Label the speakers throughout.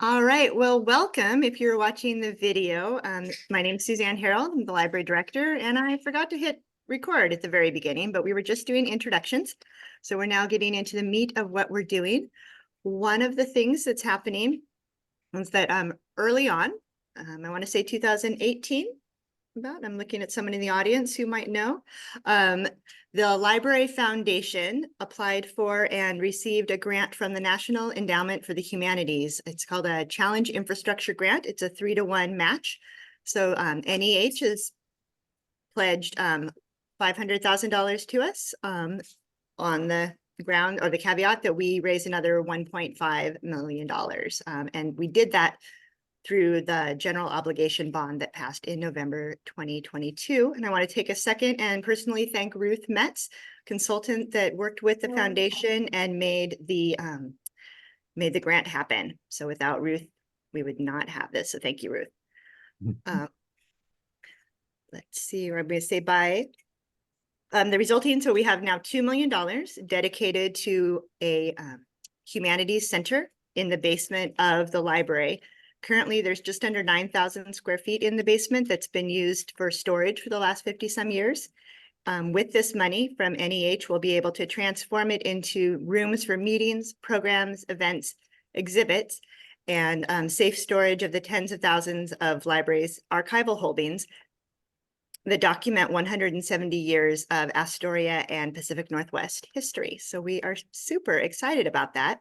Speaker 1: All right, well, welcome if you're watching the video. My name is Suzanne Harold, I'm the library director, and I forgot to hit record at the very beginning, but we were just doing introductions. So we're now getting into the meat of what we're doing. One of the things that's happening is that early on, I want to say 2018, I'm looking at someone in the audience who might know. The Library Foundation applied for and received a grant from the National Endowment for the Humanities. It's called a Challenge Infrastructure Grant. It's a 3-to-1 match. So NEH has pledged $500,000 to us on the ground, or the caveat that we raise another $1.5 million. And we did that through the general obligation bond that passed in November 2022. And I want to take a second and personally thank Ruth Metz, consultant that worked with the foundation and made the grant happen. So without Ruth, we would not have this. So thank you, Ruth. Let's see, I'm going to say bye. The resulting, so we have now $2 million dedicated to a humanities center in the basement of the library. Currently, there's just under 9,000 square feet in the basement that's been used for storage for the last 50 some years. With this money from NEH, we'll be able to transform it into rooms for meetings, programs, events, exhibits, and safe storage of the tens of thousands of libraries' archival holdings that document 170 years of Astoria and Pacific Northwest history. So we are super excited about that.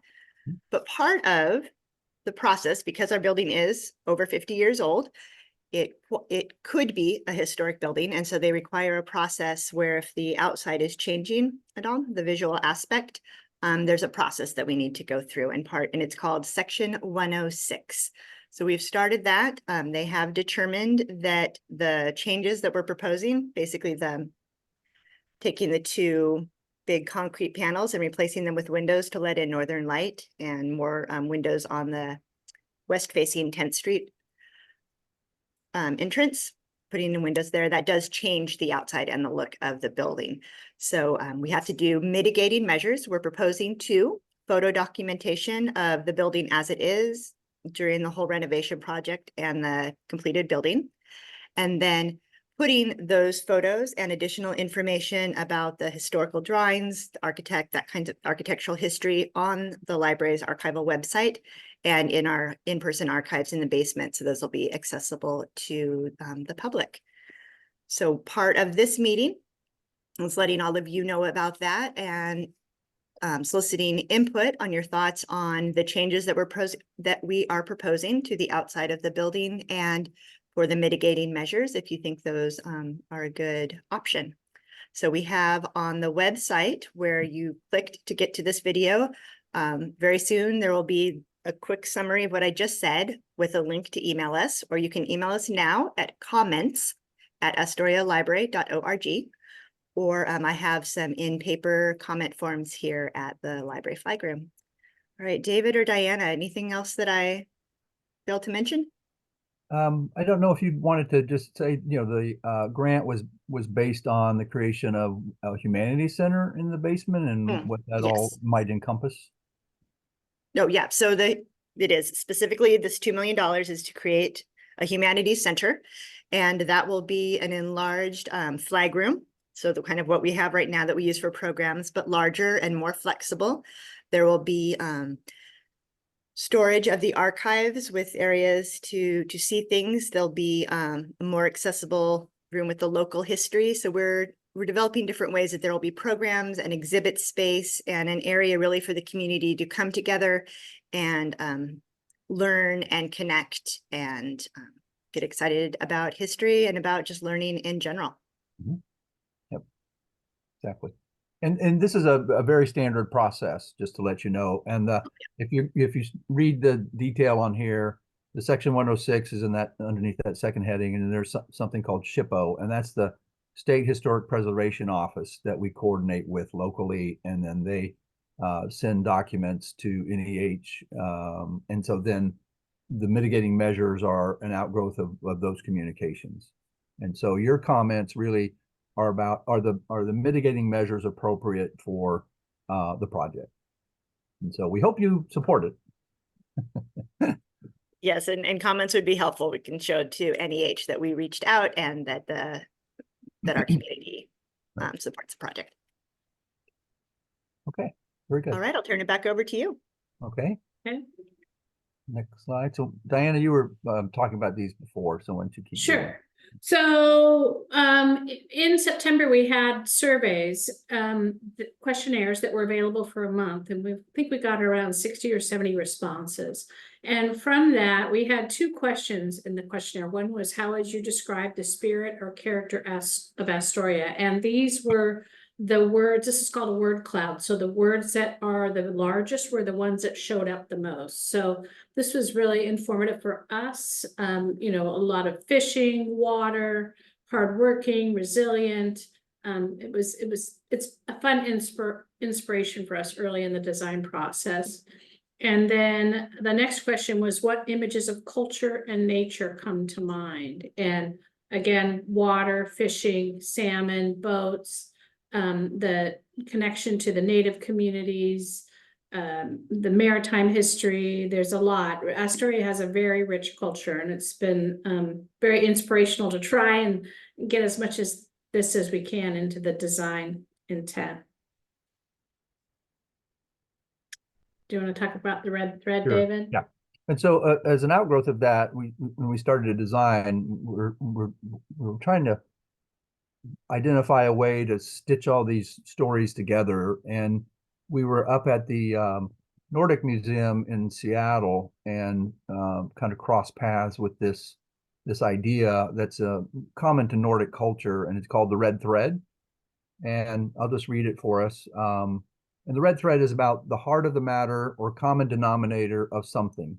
Speaker 1: But part of the process, because our building is over 50 years old, it could be a historic building. And so they require a process where if the outside is changing at all, the visual aspect, there's a process that we need to go through and it's called Section 106. So we've started that. They have determined that the changes that we're proposing, basically taking the two big concrete panels and replacing them with windows to let in northern light and more windows on the west-facing 10th Street entrance, putting in windows there, that does change the outside and the look of the building. So we have to do mitigating measures. We're proposing photo documentation of the building as it is during the whole renovation project and the completed building. And then putting those photos and additional information about the historical drawings, the architect, that kind of architectural history on the library's archival website and in our in-person archives in the basement. So those will be accessible to the public. So part of this meeting is letting all of you know about that and soliciting input on your thoughts on the changes that we are proposing to the outside of the building and for the mitigating measures, if you think those are a good option. So we have on the website where you clicked to get to this video, very soon there will be a quick summary of what I just said with a link to email us, or you can email us now at comments@astorialibrary.org, or I have some in-paper comment forms here at the library flag room. All right, David or Diana, anything else that I failed to mention?
Speaker 2: I don't know if you wanted to just say, the grant was based on the creation of a humanities center in the basement and what that all might encompass.
Speaker 1: No, yeah. So it is specifically this $2 million is to create a humanities center, and that will be an enlarged flag room. So the kind of what we have right now that we use for programs, but larger and more flexible. There will be storage of the archives with areas to see things. There'll be a more accessible room with the local history. So we're developing different ways that there will be programs and exhibit space and an area really for the community to come together and learn and connect and get excited about history and about just learning in general.
Speaker 2: Mm-hmm. Yep, exactly. And this is a very standard process, just to let you know. And if you read the detail on here, the Section 106 is in that underneath that second heading, and then there's something called SHPO, and that's the State Historic Preservation Office that we coordinate with locally, and then they send documents to NEH, and so then the mitigating measures are an outgrowth of those communications. And so your comments really are the mitigating measures appropriate for the project. And so we hope you support it.
Speaker 1: Yes, and comments would be helpful. We can show to NEH that we reached out and that our community
Speaker 2: Right.
Speaker 1: supports the project.
Speaker 2: Okay, very good.
Speaker 1: All right, I'll turn it back over to you.
Speaker 2: Okay,
Speaker 3: Okay.
Speaker 2: next slide. So Diana, you were talking about these before, so why don't you keep going?
Speaker 3: Sure. So in September, we had surveys, questionnaires that were available for a month, and I think we got around 60 or 70 responses. And from that, we had two questions in the questionnaire. One was, how would you describe the spirit or character of Astoria? And these were the words, this is called a word cloud. So the words that are the largest were the ones that showed up the most. So this was really informative for us. You know, a lot of fishing, water, hardworking, resilient. It's a fun inspiration for us early in the design process. And then the next question was, what images of culture and nature come to mind? And again, water, fishing, salmon, boats, the connection to the native communities, the maritime history. There's a lot. Astoria has a very rich culture, and it's been very inspirational to try and get as much as this as we can into the design intent. Do you want to talk about the red thread,
Speaker 2: Sure.
Speaker 3: David?
Speaker 2: Yeah. And so as an outgrowth of that, when we started to design, we're trying to identify a way to stitch all these stories together. And we were up at the Nordic Museum in Seattle and kind of crossed paths with this idea that's common to Nordic culture, and it's called the red thread. And I'll just read it for us. And the red thread is about the heart of the matter or common denominator of something.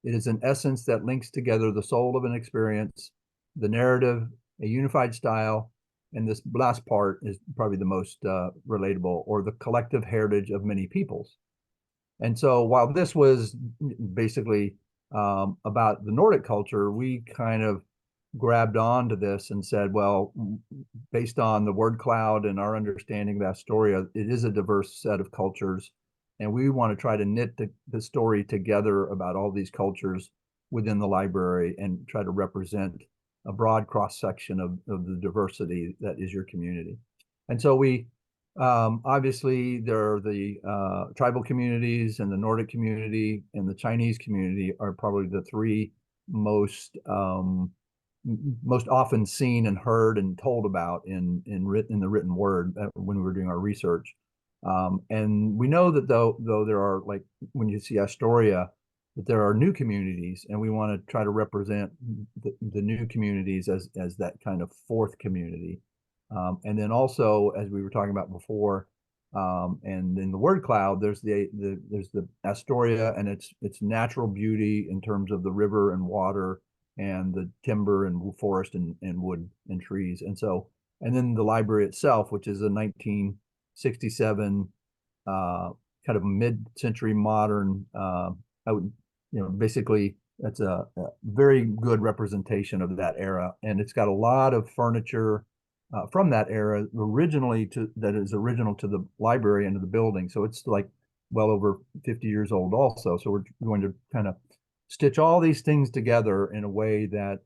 Speaker 2: It is an essence that links together the soul of an experience, the narrative, a unified style, and this last part is probably the most relatable, or the collective heritage of many peoples. And so while this was basically about the Nordic culture, we kind of grabbed onto this and said, well, based on the word cloud and our understanding of Astoria, it is a diverse set of cultures. And we want to try to knit the story together about all these cultures within the library and try to represent a broad cross-section of the diversity that is your community. And so we, obviously, there are the tribal communities and the Nordic community and the Chinese community are probably the three most often seen and heard and told about in the written word when we were doing our research. And we know that though there are, like when you see Astoria, that there are new communities, and we want to try to represent the new communities as that kind of fourth community. And then also, as we were talking about before, and in the word cloud, there's the Astoria and its natural beauty in terms of the river and water and the timber and forest and wood and trees. And so, and then the library itself, which is a 1967 kind of mid-century modern, basically that's a very good representation of that era. And it's got a lot of furniture from that era that is original to the library and to the building. So it's like well over 50 years old also. So we're going to kind of stitch all these things together in a way that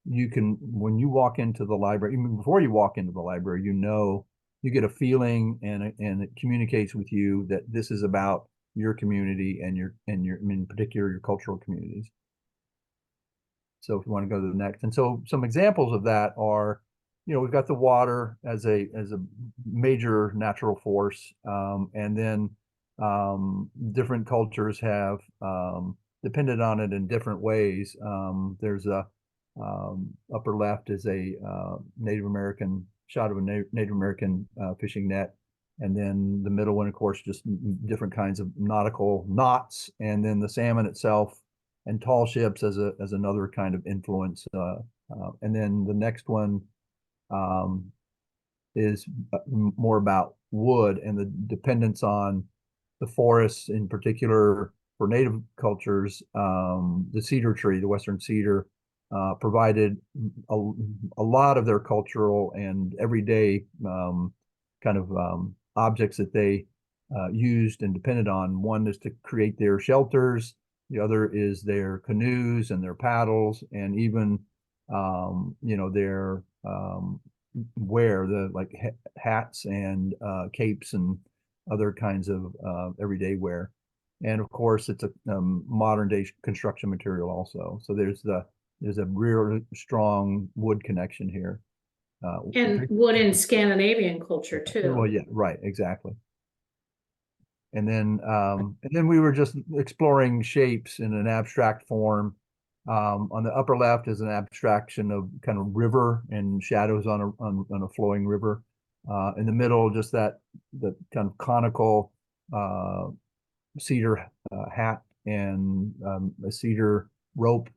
Speaker 2: you can, when you walk into the library, even before you walk into the library, you get a feeling and it communicates with you that this is about your community and your in particular your cultural communities. So if you want to go to the next, and so some examples of that are, we've got the water as a major natural force, and then different cultures have depended on it in different ways. There's a upper left is a Native American shot of a Native American fishing net. And then the middle one, of course, just different kinds of nautical knots. And then the salmon itself and tall ships as another kind of influence. And then the next one is more about wood and the dependence on the forests, in particular for native cultures. The cedar tree, the western cedar, provided a lot of their cultural and everyday kind of objects that they used and depended on. One is to create their shelters, The other is their canoes and their paddles, and even their wear, the like hats and capes and other kinds of everyday wear. And of course, it's a modern day construction material also. So there's a real strong wood connection here.
Speaker 3: And wood in Scandinavian culture
Speaker 2: Well,
Speaker 3: too.
Speaker 2: yeah, right, exactly. And then we were just exploring shapes in an abstract form. On the upper left is an abstraction of kind of river and shadows on a flowing river. In the middle, just that kind of conical cedar hat and a cedar rope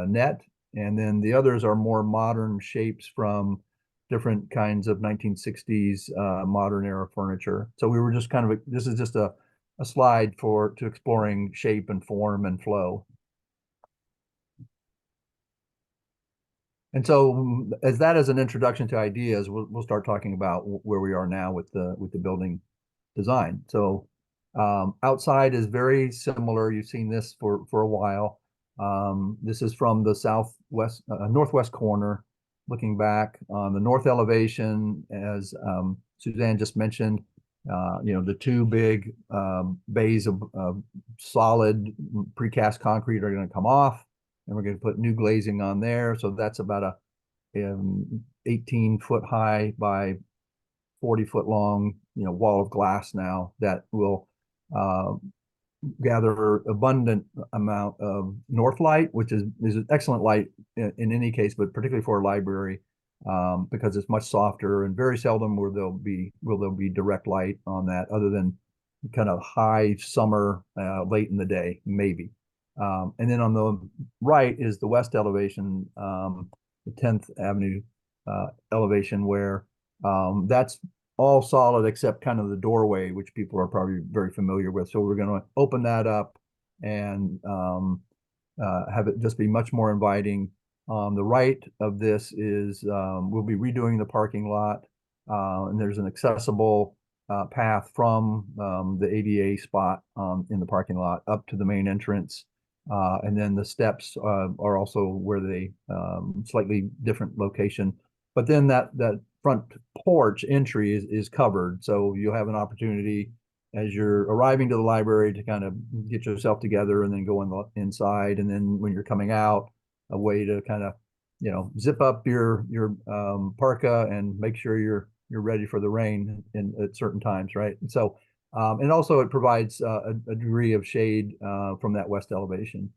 Speaker 2: net. And then the others are more modern shapes from different kinds of 1960s modern era furniture. So we were just kind of, this is just a slide to exploring shape and form and flow. And so as that is an introduction to ideas, we'll start talking about where we are now with the building design. So outside is very similar. You've seen this for a while. This is from the northwest corner, looking back on the north elevation, as Suzanne just mentioned. The two big bays of solid precast concrete are going to come off, and we're going to put new glazing on there. So that's about a 18-foot high by 40-foot long, wall of glass now that will gather abundant amount of north light, which is an excellent light in any case, but particularly for a library, because it's much softer, and very seldom will there be direct light on that, other than kind of high summer, late in the day, maybe. And then on the right is the west elevation, the 10th Avenue elevation, where that's all solid except kind of the doorway, which people are probably very familiar with. So we're going to open that up and have it just be much more inviting. The right of this is we'll be redoing the parking lot, and there's an accessible path from the ADA spot in the parking lot up to the main entrance. And then the steps are also where they slightly different location. But then that front porch entry is covered. So you'll have an opportunity as you're arriving to the library to kind of get yourself together and then go inside. And then when you're coming out, a way to kind of, zip up your parka and make sure you're ready for the rain at certain times, right? And so, and also it provides a degree of shade from that west elevation.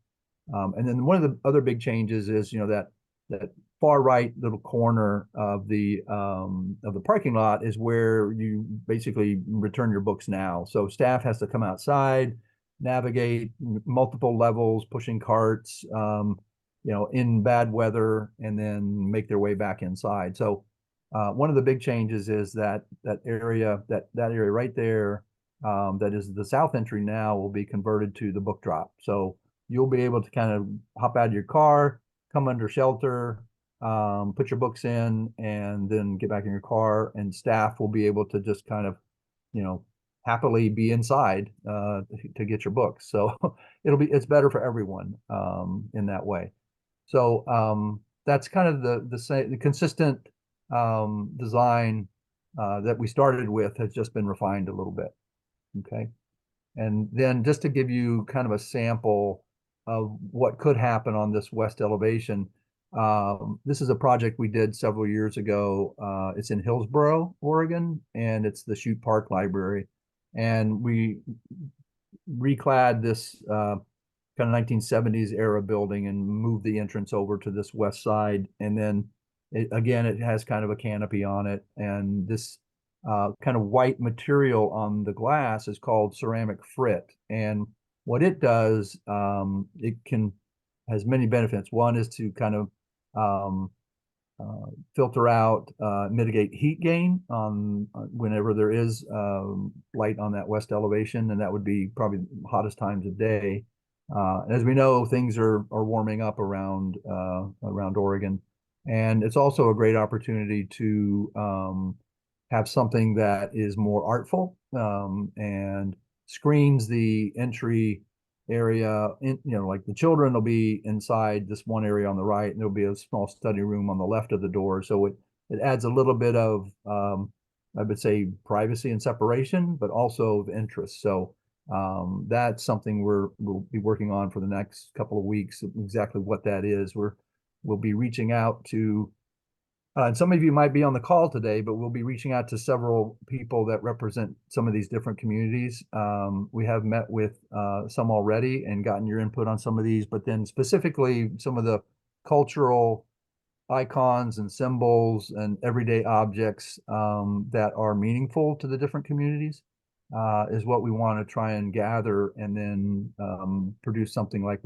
Speaker 2: And then one of the other big changes is, that far right little corner of the parking lot is where you basically return your books now. So staff has to come outside, navigate multiple levels, pushing carts, in bad weather, and then make their way back inside. So one of the big changes is that area right there, that is the south entry now, will be converted to the book drop. So you'll be able to kind of hop out of your car, come under shelter, put your books in, and then get back in your car, and staff will be able to just kind of, happily be inside to get your books. So it's better for everyone in that way. So that's kind of the consistent design that we started with has just been refined a little bit. Okay. And then just to give you kind of a sample of what could happen on this west elevation, this is a project we did several years ago. It's in Hillsboro, Oregon, and it's the Chute Park Library. And we reclad this kind of 1970s era building and moved the entrance over to this west side. And then again, it has kind of a canopy on it. And this kind of white material on the glass is called ceramic frit. And what it does, has many benefits. One is to kind of filter out, mitigate heat gain whenever there is light on that west elevation, and that would be probably the hottest times of day. As we know, things are warming up around Oregon, and it's also a great opportunity to have something that is more artful and screens the entry area in, like the children will be inside this one area on the right, and there'll be a small study room on the left of the door. So it adds a little bit of, I would say, privacy and separation, but also of interest. So that's something we'll be working on for the next couple of weeks, exactly what that is. We'll be reaching out to, and some of you might be on the call today, but we'll be reaching out to several people that represent some of these different communities. We have met with some already and gotten your input on some of these, but then specifically some of the cultural icons and symbols and everyday objects that are meaningful to the different communities is what we want to try and gather, and then produce something like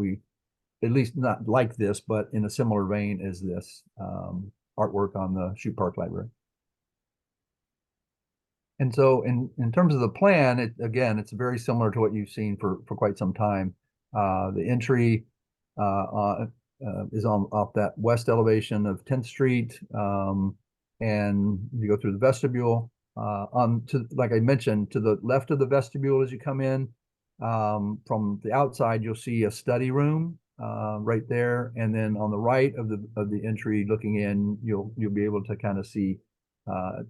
Speaker 2: at least not like this, but in a similar vein as this artwork on the Shute Park Library. And so in terms of the plan, again, it's very similar to what you've seen for quite some time. The entry is off that west elevation of 10th Street, and you go through the vestibule. Like I mentioned, to the left of the vestibule as you come in, from the outside, you'll see a study room right there, and then on the right of the entry, looking in, you'll be able to kind of see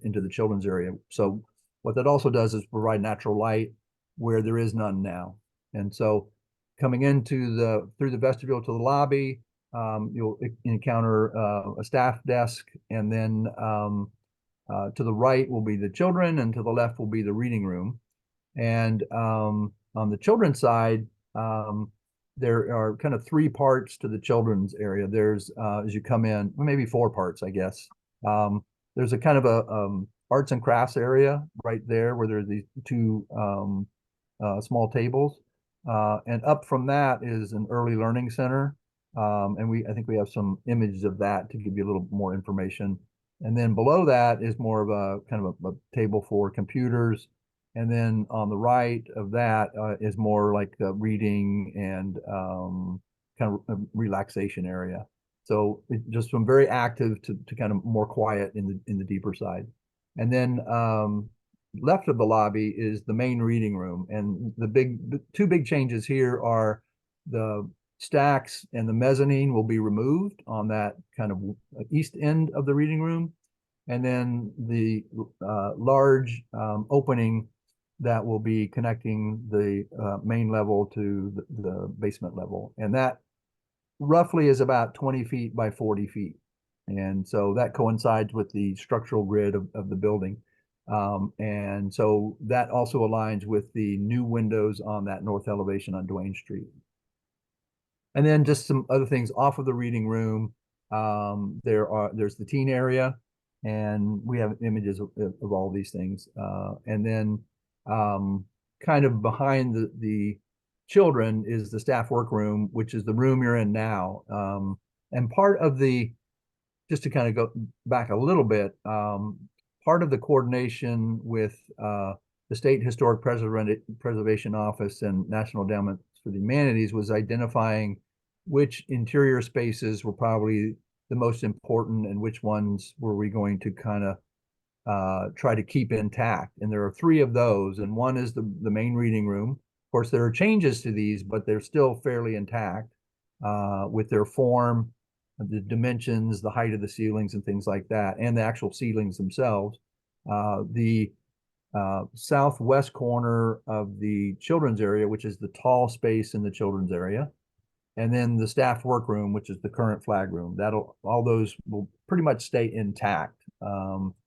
Speaker 2: into the children's area. So what that also does is provide natural light where there is none now. And so coming through the vestibule to the lobby, you'll encounter a staff desk, and then to the right will be the children, and to the left will be the reading room. And on the children's side, there are kind of 3 parts to the children's area. There's, as you come in, maybe 4 parts, I guess. There's a kind of a arts and crafts area right there where there's these 2 small tables. And up from that is an early learning center. And I think we have some images of that to give you a little more information. And then below that is more of a kind of a table for computers. And then on the right of that is more like the reading and kind of a relaxation area. So just from very active to kind of more quiet in the deeper side. And then left of the lobby is the main reading room. And the 2 big changes here are the stacks and the mezzanine will be removed on that kind of east end of the reading room. And then the large opening that will be connecting the main level to the basement level. And that roughly is about 20 feet by 40 feet. And so that coincides with the structural grid of the building. And so that also aligns with the new windows on that north elevation on Duane Street. And then just some other things off of the reading room. There's the teen area, and we have images of all these things. And then kind of behind the children is the staff workroom, which is the room you're in now. And part of just to kind of go back a little bit, part of the coordination with the State Historic Preservation Office and National Endowment for the Humanities was identifying which interior spaces were probably the most important and which ones were we going to kind of try to keep intact. And there are 3 of those, and one is the main reading room. Of course, there are changes to these, but they're still fairly intact with their form, the dimensions, the height of the ceilings and things like that, and the actual ceilings themselves. The southwest corner of the children's area, which is the tall space in the children's area, and then the staff workroom, which is the current flag room. All those will pretty much stay intact.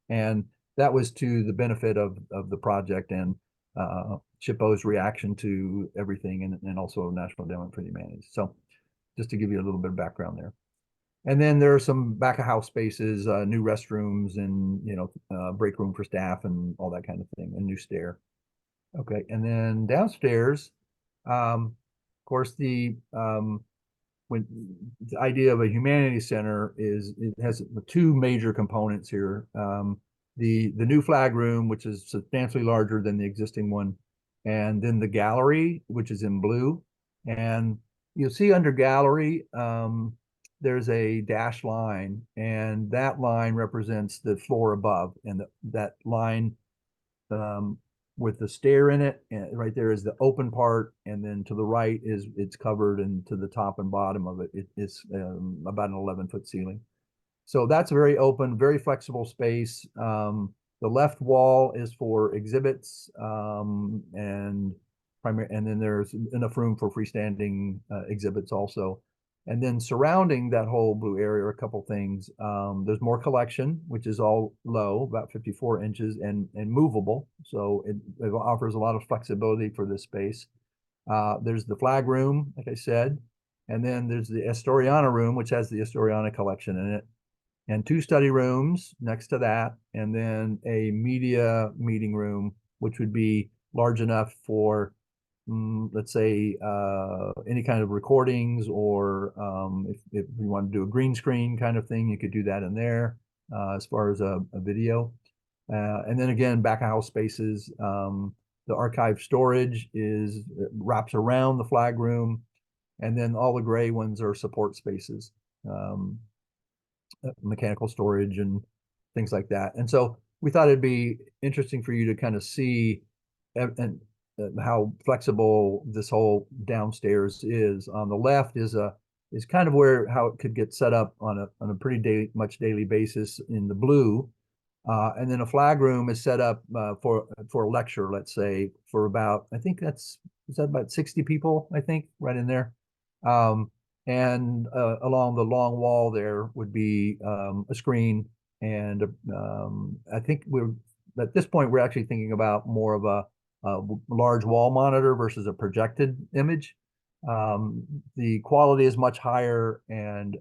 Speaker 2: And that was to the benefit of the project and SHPO's reaction to everything, and also National Endowment for the Humanities. So just to give you a little bit of background there. And then there are some back of house spaces, new restrooms, and break room for staff and all that kind of thing, a new stair. Okay, and then downstairs, of course, the idea of a humanities center it has 2 major components here. The new flag room, which is substantially larger than the existing one, and then the gallery, which is in blue. And you'll see under gallery, there's a dashed line, and that line represents the floor above, and that line with the stair in it, and right there is the open part, and then to the right is it's covered, and to the top and bottom of it, it is about an 11-foot ceiling. So that's very open, very flexible space. The left wall is for exhibits, and then there's enough room for freestanding exhibits also. And then surrounding that whole blue area are a couple things. There's more collection, which is all low, about 54 inches, and movable. So it offers a lot of flexibility for this space. There's the flag room, like I said, and then there's the Astoriana room, which has the Astoriana collection in it, and 2 study rooms next to that, and then a media meeting room, which would be large enough for, let's say, any kind of recordings, or if you want to do a green screen kind of thing, you could do that in there as far as a video. And then again, back of house spaces. The archive storage wraps around the flag room, and then all the gray ones are support spaces. Mechanical storage and things like that. And so we thought it'd be interesting for you to kind of see and how flexible this whole downstairs is. On the left is kind of how it could get set up on a pretty much daily basis in the blue. And then a flag room is set up for a lecture, let's say, for about, I think is that about 60 people, I think, right in there. And along the long wall there would be a screen, and I think at this point we're actually thinking about more of a large wall monitor versus a projected image. The quality is much higher, and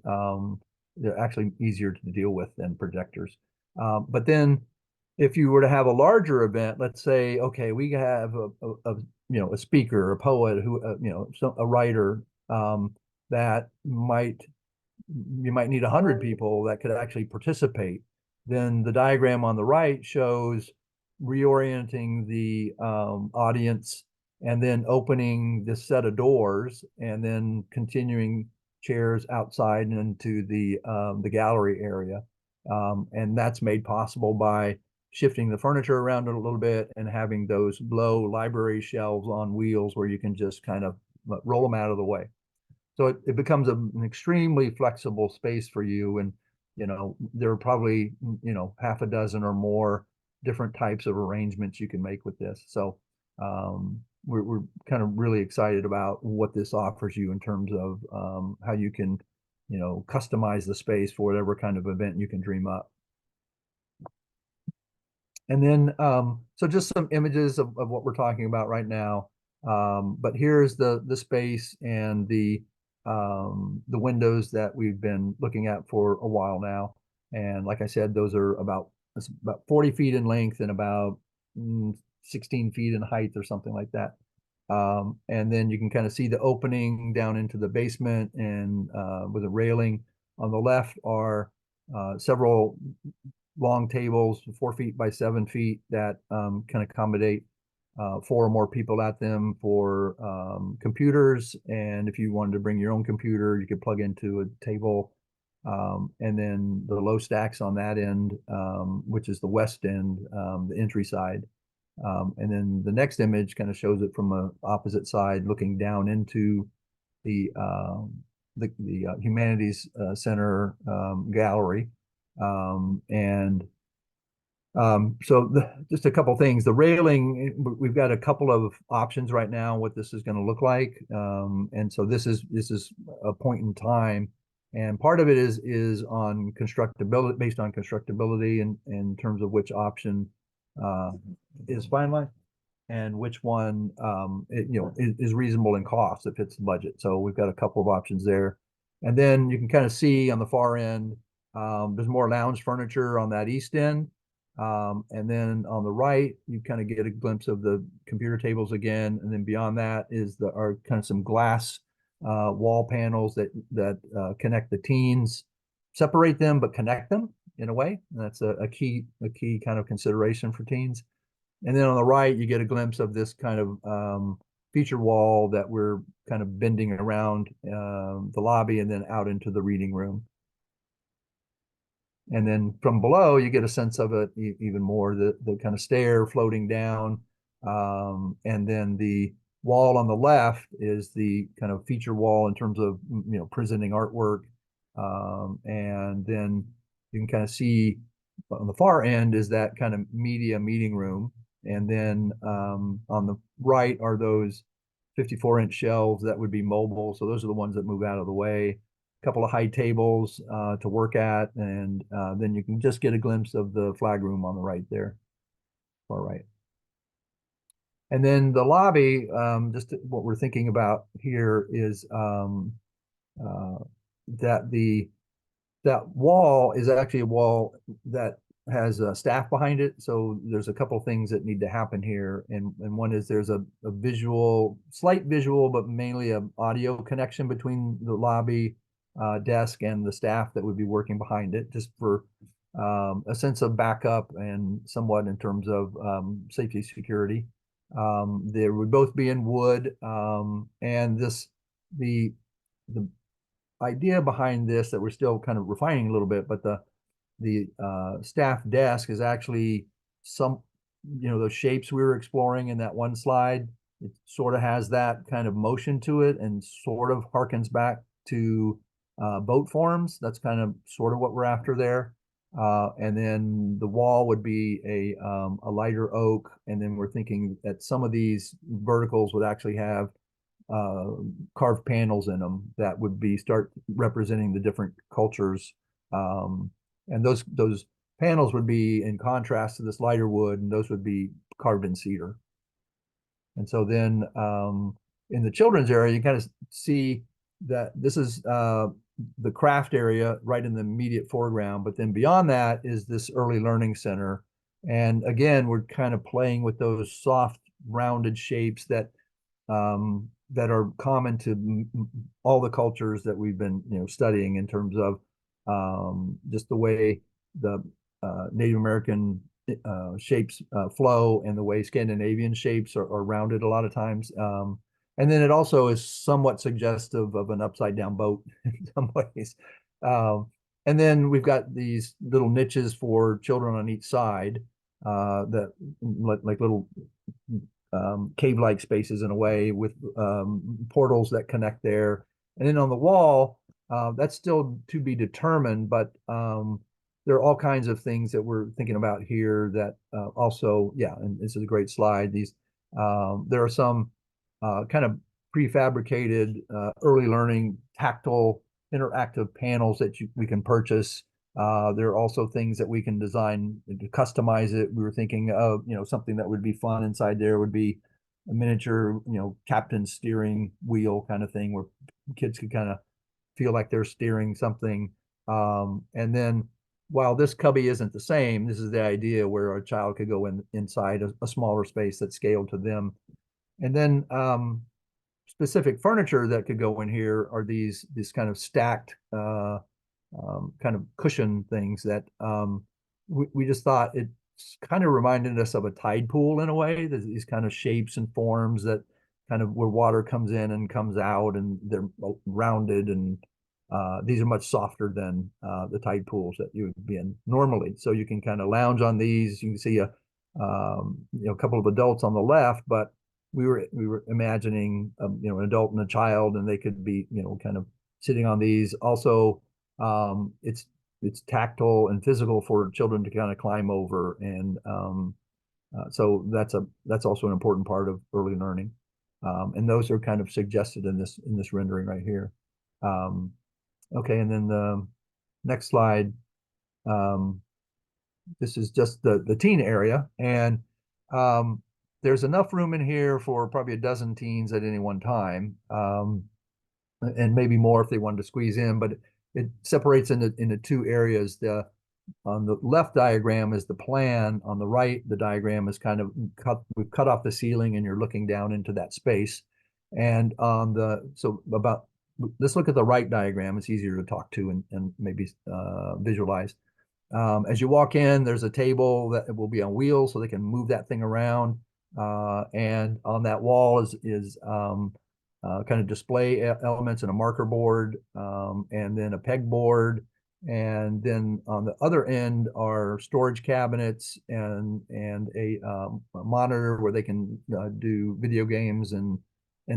Speaker 2: they're actually easier to deal with than projectors. But then if you were to have a larger event, let's say, okay, we have a speaker, a poet, who a writer, that you might need 100 people that could actually participate. Then the diagram on the right shows reorienting the audience, and then opening this set of doors, and then continuing chairs outside and into the gallery area. And that's made possible by shifting the furniture around a little bit and having those low library shelves on wheels where you can just kind of roll them out of the way. So it becomes an extremely flexible space for you. And, there are probably, half a dozen or more different types of arrangements you can make with this. So we're kind of really excited about what this offers you in terms of how you can, customize the space for whatever kind of event you can dream up. And then, so just some images of what we're talking about right now. But here's the space and the windows that we've been looking at for a while now. And like I said, those are about 40 feet in length and about 16 feet in height or something like that. And then you can kind of see the opening down into the basement, and with a railing. On the left are several long tables, 4 feet by 7 feet, that can accommodate 4 or more people at them for computers. And if you wanted to bring your own computer, you could plug into a table. And then the low stacks on that end, which is the west end, the entry side. And then the next image kind of shows it from an opposite side, looking down into the Humanities Center gallery. So just a couple things. The railing, we've got a couple of options right now what this is going to look like. And so this is a point in time, and part of it is on constructability, based on constructability, and in terms of which option is finalized, and which one is reasonable in cost if it's the budget. So we've got a couple of options there. And then you can kind of see on the far end, there's more lounge furniture on that east end. And then on the right, you kind of get a glimpse of the computer tables again. And then beyond that are kind of some glass wall panels that connect the teens, separate them, but connect them in a way. And that's a key kind of consideration for teens. And then on the right, you get a glimpse of this kind of feature wall that we're kind of bending around the lobby and then out into the reading room. And then from below, you get a sense of it even more, the kind of stair floating down, And then the wall on the left is the kind of feature wall in terms of, presenting artwork. And then you can kind of see on the far end is that kind of media meeting room. And then on the right are those 54-inch shelves that would be mobile. So those are the ones that move out of the way. A couple of high tables to work at. And then you can just get a glimpse of the flag room on the right there, far right. And then the lobby, just what we're thinking about here is that that wall is actually a wall that has staff behind it. So there's a couple things that need to happen here. And one is there's a slight visual, but mainly a audio connection between the lobby desk and the staff that would be working behind it, just for a sense of backup and somewhat in terms of safety security. There would both be in wood, and the idea behind this that we're still kind of refining a little bit, but the staff desk is actually those shapes we were exploring in that one slide. It sort of has that kind of motion to it and sort of harkens back to boat forms. That's kind of sort of what we're after there. And then the wall would be a lighter oak. And then we're thinking that some of these verticals would actually have carved panels in them that would start representing the different cultures. And those panels would be in contrast to this lighter wood, and those would be carved in cedar. And so then in the children's area, you kind of see that this is the craft area right in the immediate foreground. But then beyond that is this early learning center. And again, we're kind of playing with those soft, rounded shapes that are common to all the cultures that we've been studying in terms of just the way the Native American shapes flow and the way Scandinavian shapes are rounded a lot of times. And then it also is somewhat suggestive of an upside down boat in some ways. And then we've got these little niches for children on each side that like little cave-like spaces in a way with portals that connect there. And then on the wall, that's still to be determined, but there are all kinds of things that we're thinking about here that also, yeah, and this is a great slide. There are some kind of prefabricated early learning tactile interactive panels that we can purchase. There are also things that we can design to customize it. We were thinking of, something that would be fun inside there would be a miniature, captain steering wheel kind of thing where kids could kind of feel like they're steering something. And then while this cubby isn't the same, this is the idea where a child could go inside a smaller space that's scaled to them. And then specific furniture that could go in here are these kind of stacked kind of cushion things that we just thought it's kind of reminded us of a tide pool in a way. There's these kind of shapes and forms that kind of where water comes in and comes out, and they're rounded, and these are much softer than the tide pools that you would be in normally. So you can kind of lounge on these. You can see a couple of adults on the left, but we were imagining an adult and a child, and they could be kind of sitting on these. Also, it's tactile and physical for children to kind of climb over, and so that's also an important part of early learning. And those are kind of suggested in this rendering right here. Okay, and then the next slide. This is just the teen area, and there's enough room in here for probably a dozen teens at any one time, and maybe more if they wanted to squeeze in. But it separates into two areas. On the left diagram is the plan. On the right, the diagram is kind of we've cut off the ceiling, and you're looking down into that space. And let's look at the right diagram. It's easier to talk to and maybe visualize. As you walk in, there's a table that will be on wheels, so they can move that thing around. And on that wall is kind of display elements and a marker board, and then a pegboard, And then on the other end are storage cabinets and a monitor where they can do video games and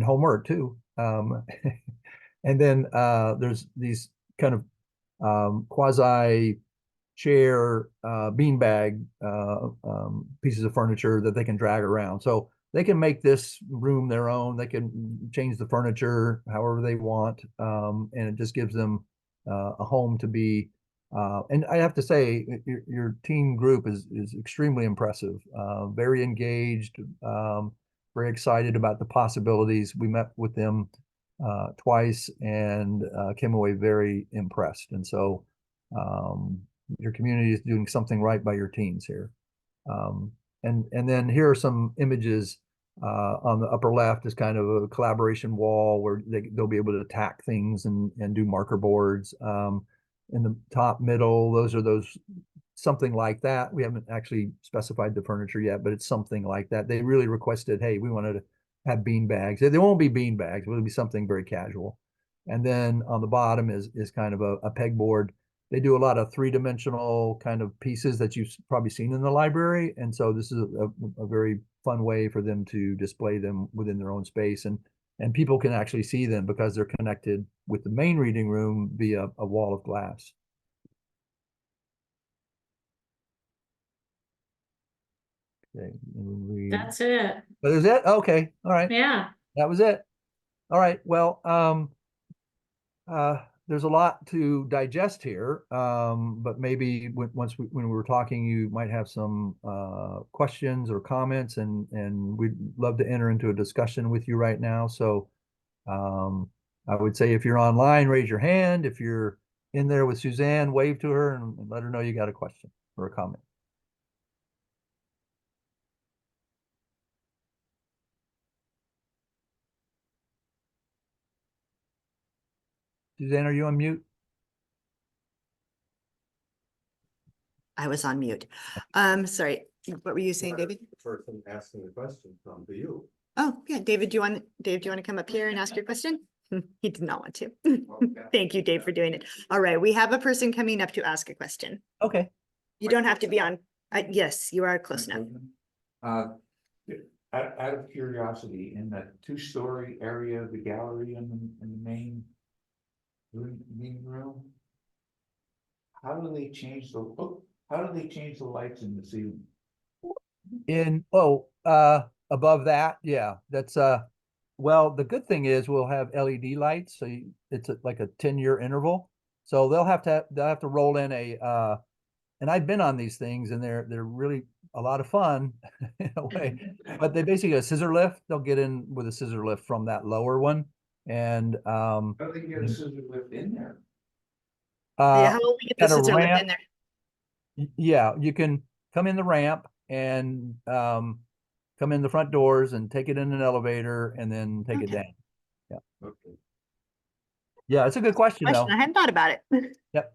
Speaker 2: homework too. And then there's these kind of quasi chair, beanbag pieces of furniture that they can drag around. So they can make this room their own. They can change the furniture however they want, and it just gives them a home to be. And I have to say, your team group is extremely impressive. Very engaged, very excited about the possibilities. We met with them twice and came away very impressed. And so your community is doing something right by your teens here. And then here are some images on the upper left is kind of a collaboration wall where they'll be able to tack things and do marker boards. In the top middle, those are something like that. We haven't actually specified the furniture yet, but it's something like that. They really requested, hey, we wanted to have bean bags. They won't be bean bags, but it'll be something very casual. And then on the bottom is kind of a pegboard. They do a lot of three-dimensional kind of pieces that you've probably seen in the library. And so this is a very fun way for them to display them within their own space. And people can actually see them because they're connected with the main reading room via a wall of glass. Okay,
Speaker 3: That's it.
Speaker 2: but is it? Okay, all right.
Speaker 3: Yeah.
Speaker 2: That was it. All right. Well, there's a lot to digest here, but maybe when we were talking, you might have some questions or comments, and we'd love to enter into a discussion with you right now. So I would say if you're online, raise your hand. If you're in there with Suzanne, wave to her and let her know you got a question or a comment. Suzanne, are you on mute?
Speaker 1: I was on mute. Sorry, what were you saying, David?
Speaker 4: The person asking the question from to you.
Speaker 1: Oh, yeah, Dave, do you want to come up here and ask your question? He did not want to. Thank you, Dave, for doing it. All right, we have a person coming up to ask a question.
Speaker 2: Okay.
Speaker 1: You don't have to be on. Yes, you are close enough.
Speaker 4: Out of curiosity, in that two-story area, the gallery in the main meeting room, how do they change the lights in the ceiling?
Speaker 2: Above that, yeah, that's well, the good thing is we'll have LED lights, so it's like a 10-year interval. So they'll have to roll in and I've been on these things and they're really a lot of fun in a way. But they basically a scissor lift. They'll get in with a scissor lift from that lower one. And
Speaker 4: How do they get a scissor lift in there?
Speaker 1: Yeah, how will we get the
Speaker 2: at a
Speaker 1: scissor lift
Speaker 2: ramp.
Speaker 1: in there?
Speaker 2: Yeah, you can come in the ramp and come in the front doors and take it in an elevator and then take it
Speaker 1: Okay.
Speaker 2: down. Yeah.
Speaker 4: Okay.
Speaker 2: Yeah, it's a good question though.
Speaker 1: I hadn't thought about it.
Speaker 2: Yep.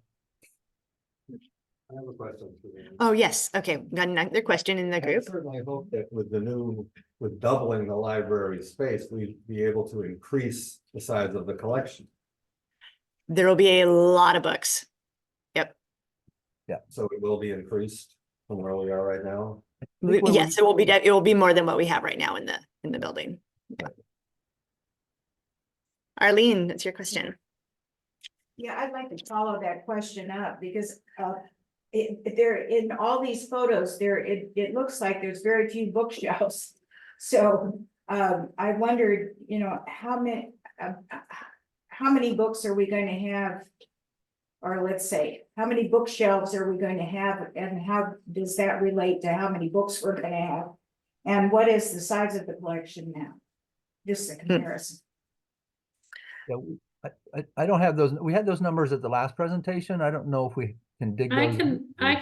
Speaker 4: I have a question for you.
Speaker 1: Oh, yes. Okay, got another question in the
Speaker 4: I
Speaker 1: group.
Speaker 4: certainly hope that with doubling the library space, we'd be able to increase the size of the collection.
Speaker 1: There will be a lot of books. Yep.
Speaker 2: Yeah.
Speaker 4: So it will be increased from where we are right now.
Speaker 2: think when
Speaker 1: Yes, it will be more than what we have right now in the building. Yeah. Arlene, that's your question.
Speaker 5: Yeah, I'd like to follow that question up because there in all these photos it looks like there's very few bookshelves. So I wondered, how many books are we going to have? Or let's say, how many bookshelves are we going to have, and how does that relate to how many books we're going to have? And what is the size of the collection now? Just a comparison.
Speaker 2: Yeah, I don't have those. We had those numbers at the last presentation. I don't know if we can dig those.
Speaker 3: I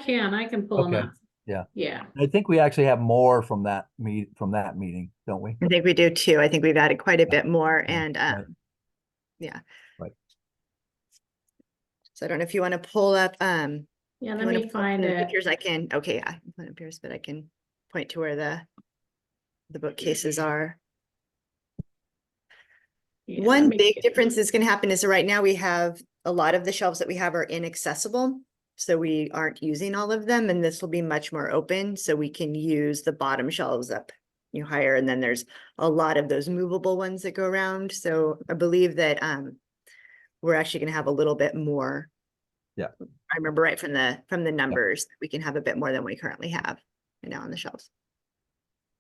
Speaker 3: can pull them
Speaker 2: Okay.
Speaker 3: up.
Speaker 2: Yeah.
Speaker 3: Yeah.
Speaker 2: I think we actually have more from that meeting, don't we?
Speaker 1: I think we do too. I think we've added quite a bit more and
Speaker 2: Right.
Speaker 1: yeah.
Speaker 2: Right.
Speaker 1: So I don't know if you want to pull up
Speaker 3: Yeah,
Speaker 1: if you
Speaker 3: let
Speaker 1: wanna
Speaker 3: me
Speaker 1: pull up
Speaker 3: find
Speaker 1: the
Speaker 3: it.
Speaker 1: pictures. I can. Okay, yeah, I can put up yours, but I can point to where the bookcases are.
Speaker 3: Yeah,
Speaker 1: One
Speaker 3: let me
Speaker 1: big
Speaker 3: get-
Speaker 1: difference is going to happen is right now we have a lot of the shelves that we have are inaccessible. So we aren't using all of them, and this will be much more open, so we can use the bottom shelves up, higher. And then there's a lot of those movable ones that go around. So I believe that we're actually gonna have a little bit more.
Speaker 2: Yeah.
Speaker 1: I remember right from the numbers, we can have a bit more than we currently have right now on the shelves.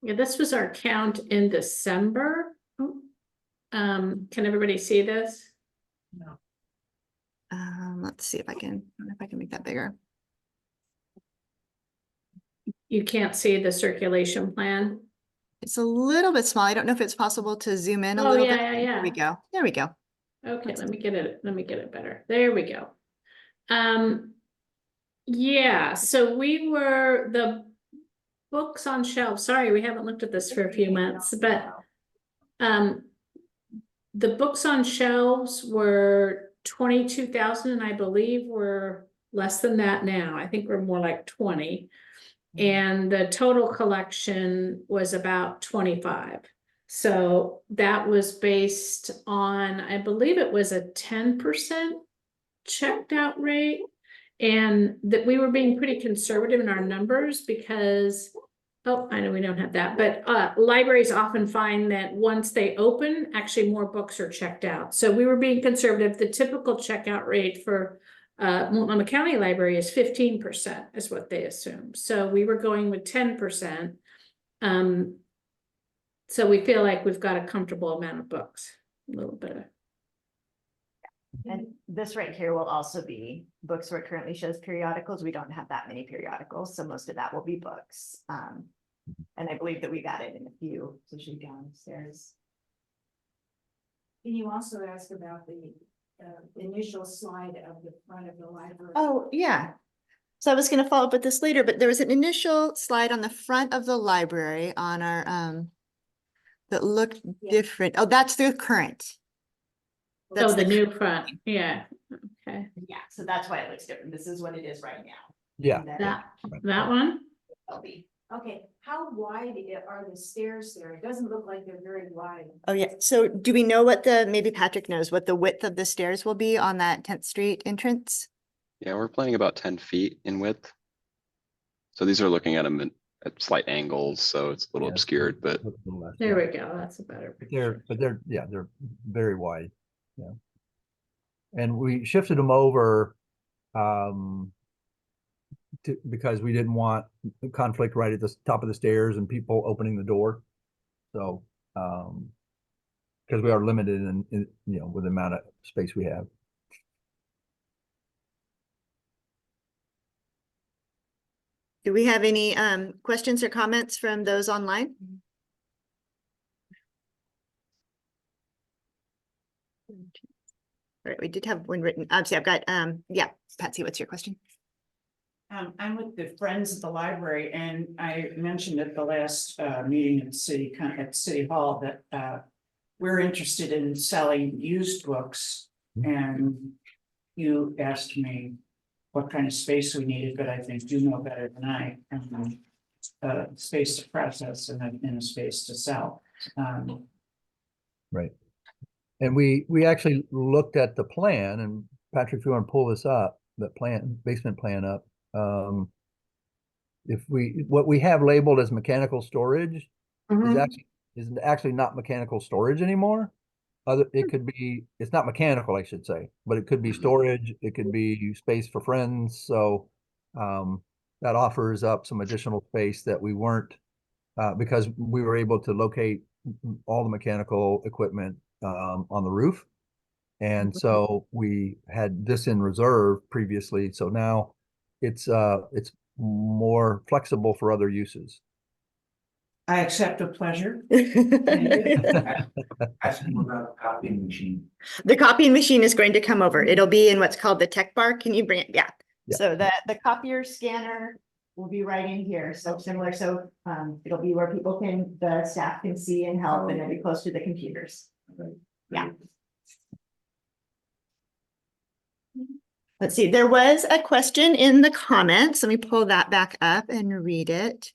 Speaker 3: Yeah, this was our count in December. Oh, can everybody see this?
Speaker 5: No.
Speaker 1: Let's see if I can make that bigger.
Speaker 3: You can't see the circulation plan?
Speaker 1: It's a little bit small. I don't know if it's possible to zoom in a
Speaker 3: Oh,
Speaker 1: little
Speaker 3: yeah,
Speaker 1: bit.
Speaker 3: yeah,
Speaker 1: There we
Speaker 3: yeah.
Speaker 1: go. There we go.
Speaker 3: Okay, let me get it better. There we go. Yeah, so the books on shelves, sorry, we haven't looked at this for a few months, but the books on shelves were 22,000, and I believe we're less than that now. I think we're more like 20. And the total collection was about 25. So that was based on, I believe it was a 10% checked out rate. And that we were being pretty conservative in our numbers because, oh, I know we don't have that, but libraries often find that once they open, actually more books are checked out. So we were being conservative. The typical checkout rate for Multnomah County Library is 15% is what they assume. So we were going with 10%. So we feel like we've got a comfortable amount of books, a little bit of.
Speaker 1: And this right here will also be books where it currently shows periodicals. We don't have that many periodicals, so most of that will be books. And I believe that we've added in a few, so she's downstairs.
Speaker 5: Can you also ask about the initial slide of the front of the library?
Speaker 1: Oh, yeah. So I was gonna follow up with this later, but there was an initial slide on the front of the library on our, that looked
Speaker 5: Yeah.
Speaker 1: different. Oh, that's the current.
Speaker 3: Oh, the new
Speaker 1: current.
Speaker 3: front, yeah, okay,
Speaker 1: Yeah, so that's why it looks different. This is what it is right now.
Speaker 2: Yeah.
Speaker 1: And then
Speaker 3: that one?
Speaker 1: it'll be.
Speaker 5: Okay, how wide are the stairs there? It doesn't look like they're very wide.
Speaker 1: Oh, yeah. So do we know maybe Patrick knows what the width of the stairs will be on that 10th Street entrance?
Speaker 6: Yeah, we're planning about 10 feet in width. So these are looking at them at slight angles, so it's a little
Speaker 2: Yeah,
Speaker 6: obscured, but
Speaker 2: look to the left,
Speaker 3: There
Speaker 2: yeah.
Speaker 3: we go, that's a better
Speaker 2: But
Speaker 3: picture.
Speaker 2: they're very wide, yeah. And we shifted them over, because we didn't want conflict right at the top of the stairs and people opening the door. So, because we are limited in with the amount of space we have.
Speaker 1: Do we have any questions or comments from those online? All right, we did have one written. See, I've got, yeah, Patsy, what's your question?
Speaker 7: I'm with the Friends of the Library, and I mentioned at the last meeting at City Hall that we're interested in selling used books. And you asked me what kind of space we needed, but I think you know better than I. Space to process and a space to sell.
Speaker 2: Right. And we actually looked at the plan, and Patrick, if you want to pull this up, the basement plan up. What we have labeled as mechanical storage is actually not mechanical storage anymore. It could be, it's not mechanical, I should say, but it could be storage, it could be space for friends. So that offers up some additional space that we weren't, because we were able to locate all the mechanical equipment on the roof. And so we had this in reserve previously. So now it's more flexible for other uses.
Speaker 7: I accept a pleasure.
Speaker 4: Ask them about the copying machine.
Speaker 1: The copying machine is going to come over. It'll be in what's called the tech bar. Can you bring it? Yeah.
Speaker 2: Yeah.
Speaker 1: So the copier scanner will be right in here. So similar. So it'll be where the staff can see and help, and it'll be close to the computers. Yeah. Let's see, there was a question in the comments. Let me pull that back up and read it.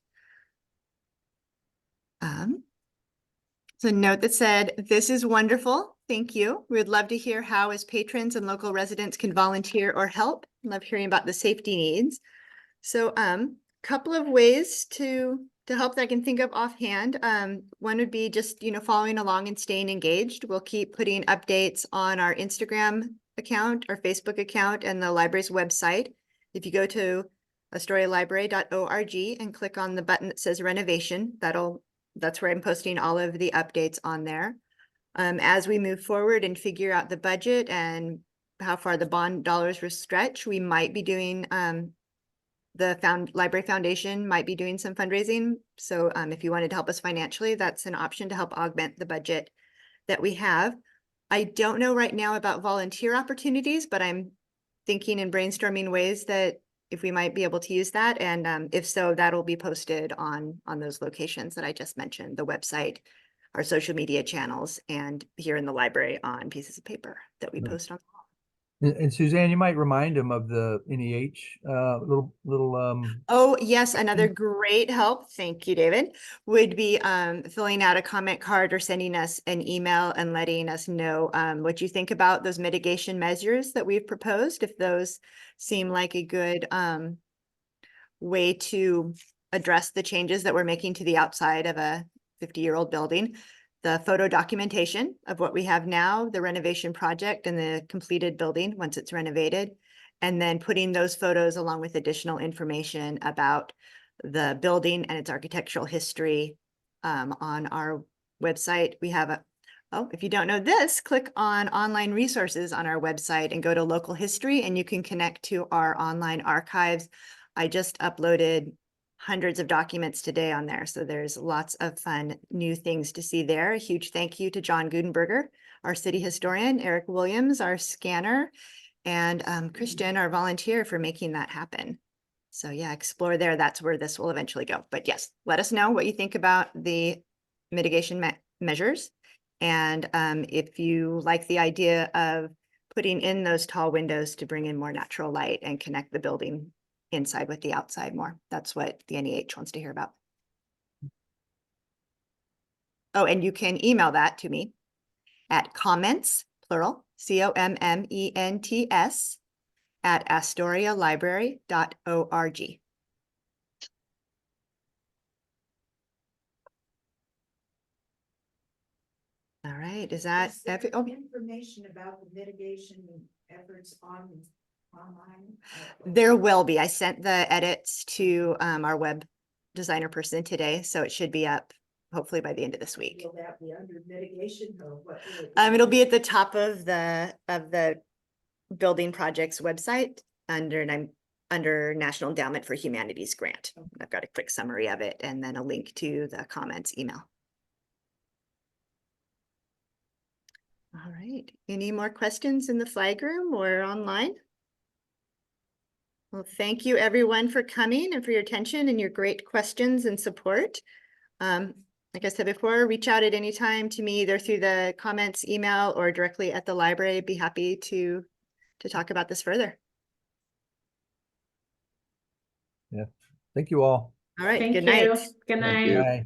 Speaker 1: It's a note that said, "This is wonderful. Thank you. We would love to hear how as patrons and local residents can volunteer or help. Love hearing about the safety needs. So, couple of ways to help that I can think of offhand. One would be just, following along and staying engaged. We'll keep putting updates on our Instagram account, our Facebook account, and the library's website. If you go to astorialibrary.org and click on the button that says renovation, that's where I'm posting all of the updates on there. As we move forward and figure out the budget and how far the bond dollars will stretch, we might be doing, the Library Foundation might be doing some fundraising. So if you wanted to help us financially, that's an option to help augment the budget that we have. I don't know right now about volunteer opportunities, but I'm thinking and brainstorming ways that if we might be able to use that. And if so, that'll be posted on those locations that I just mentioned, the website, our social media channels, and here in the library on pieces of paper that we
Speaker 2: Right.
Speaker 1: post on.
Speaker 2: And Suzanne, you might remind them of the NEH, little,
Speaker 1: Oh, yes, another great help, thank you, David, would be filling out a comment card or sending us an email and letting us know what you think about those mitigation measures that we've proposed, if those seem like a good way to address the changes that we're making to the outside of a 50-year-old building. The photo documentation of what we have now, the renovation project and the completed building once it's renovated, and then putting those photos along with additional information about the building and its architectural history on our website. We have if you don't know this, click on online resources on our website and go to local history, and you can connect to our online archives. I just uploaded hundreds of documents today on there. So there's lots of fun new things to see there. A huge thank you to John Gudenberger, our city historian, Eric Williams, our scanner, and Christian, our volunteer, for making that happen. So yeah, explore there. That's where this will eventually go. But yes, let us know what you think about the mitigation measures. And if you like the idea of putting in those tall windows to bring in more natural light and connect the building inside with the outside more. That's what the NEH wants to hear about. Oh, and you can email that to me at comments, plural, COMMENTS, at astorialibrary.org. All right, is that
Speaker 5: Is there
Speaker 1: every, oh,
Speaker 5: information about the mitigation efforts online?
Speaker 1: there will be. I sent the edits to our web designer person today, so it should be up hopefully by the end of this week.
Speaker 5: Will that be under mitigation or what? Will it be?
Speaker 1: It'll be at the top of the building project's website under National Endowment for Humanities grant. I've got a quick summary of it and then a link to the comments email. All right, any more questions in the flag room or online? Well, thank you everyone for coming and for your attention and your great questions and support. Like I said before, reach out at any time to me, either through the comments email or directly at the library. I'd be happy to talk about this further.
Speaker 2: yeah. Thank you all.
Speaker 1: All right,
Speaker 3: Thank
Speaker 1: good
Speaker 3: you.
Speaker 1: night.
Speaker 3: Good
Speaker 6: Thank
Speaker 3: night.
Speaker 6: you.
Speaker 2: Bye.